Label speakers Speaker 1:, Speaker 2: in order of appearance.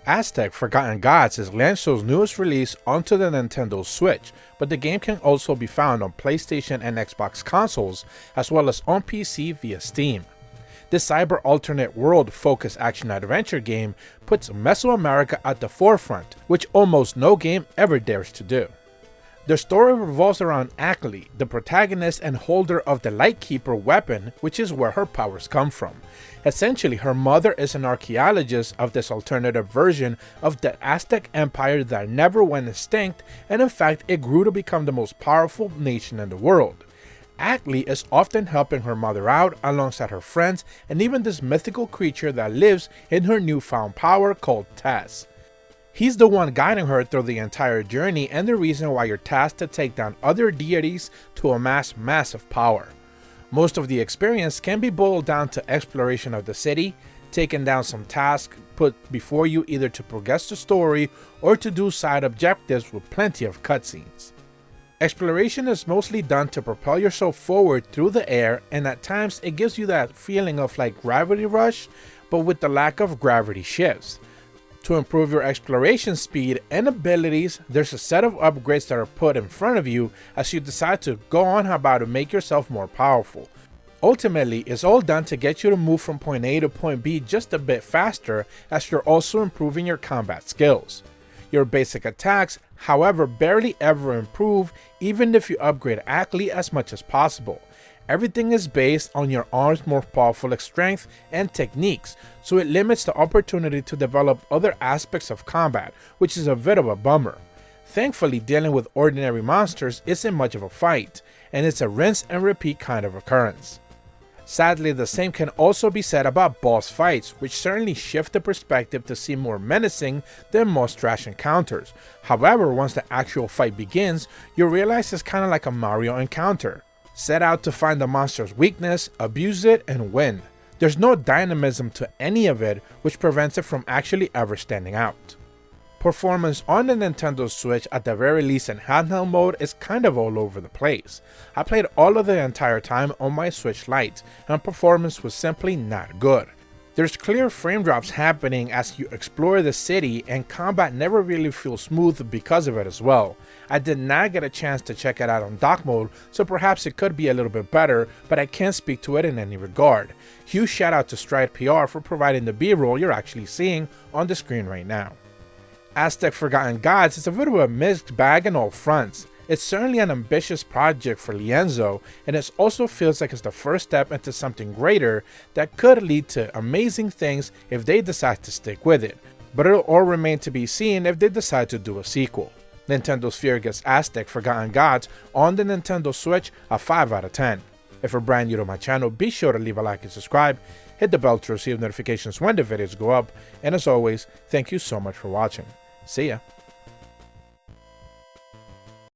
Speaker 1: Aztech Forgotten Gods is Lienzo's newest release onto the Nintendo Switch, but the game can also be found on PlayStation and Xbox consoles, as well as on PC via Steam. This cyber alternate world focused action-adventure game puts Mesoamerica at the forefront, which almost no game ever dares to do. The story revolves around Ackley, the protagonist and holder of the Lightkeeper weapon, which is where her powers come from. Essentially, her mother is an archaeologist of this alternative version of the Aztec Empire that never went extinct, and in fact it grew to become the most powerful nation in the world. Ackley is often helping her mother out alongside her friends and even this mythical creature that lives in her newfound power called Tess. He's the one guiding her through the entire journey and the reason why you're tasked to take down other deities to amass massive power. Most of the experience can be boiled down to exploration of the city, taking down some tasks put before you either to progress the story or to do side objectives with plenty of cutscenes. Exploration is mostly done to propel yourself forward through the air, and at times it gives you that feeling of like Gravity Rush, but with the lack of gravity shifts. To improve your exploration speed and abilities, there's a set of upgrades that are put in front of you as you decide to go on how to make yourself more powerful. Ultimately, it's all done to get you to move from point A to point B just a bit faster, as you're also improving your combat skills. Your basic attacks, however, barely ever improve even if you upgrade Ackley as much as possible. Everything is based on your arm's more powerful strength and techniques, so it limits the opportunity to develop other aspects of combat, which is a bit of a bummer. Thankfully, dealing with ordinary monsters isn't much of a fight, and it's a rinse and repeat kind of occurrence. Sadly, the same can also be said about boss fights, which certainly shift the perspective to seem more menacing than most trash encounters. However, once the actual fight begins, you realize it's kinda like a Mario encounter. Set out to find the monster's weakness, abuse it, and win. There's no dynamism to any of it, which prevents it from actually ever standing out. Performance on the Nintendo Switch, at the very least in handheld mode, is kind of all over the place. I played all of the entire time on my Switch Lite, and performance was simply not good. There's clear frame drops happening as you explore the city, and combat never really feels smooth because of it as well. I did not get a chance to check it out on dock mode, so perhaps it could be a little bit better, but I can't speak to it in any regard. Huge shout out to Stride PR for providing the B-roll you're actually seeing on the screen right now. Aztech Forgotten Gods is a bit of a mixed bag on all fronts. It's certainly an ambitious project for Lienzo, and it also feels like it's the first step into something greater that could lead to amazing things if they decide to stick with it, but it'll all remain to be seen if they decide to do a sequel. Nintendo Sphere gets Aztech Forgotten Gods on the Nintendo Switch a 5 out of 10. If you're brand new to my channel, be sure to leave a like and subscribe, hit the bell to receive notifications when the videos go up, and as always, thank you so much for watching. See ya!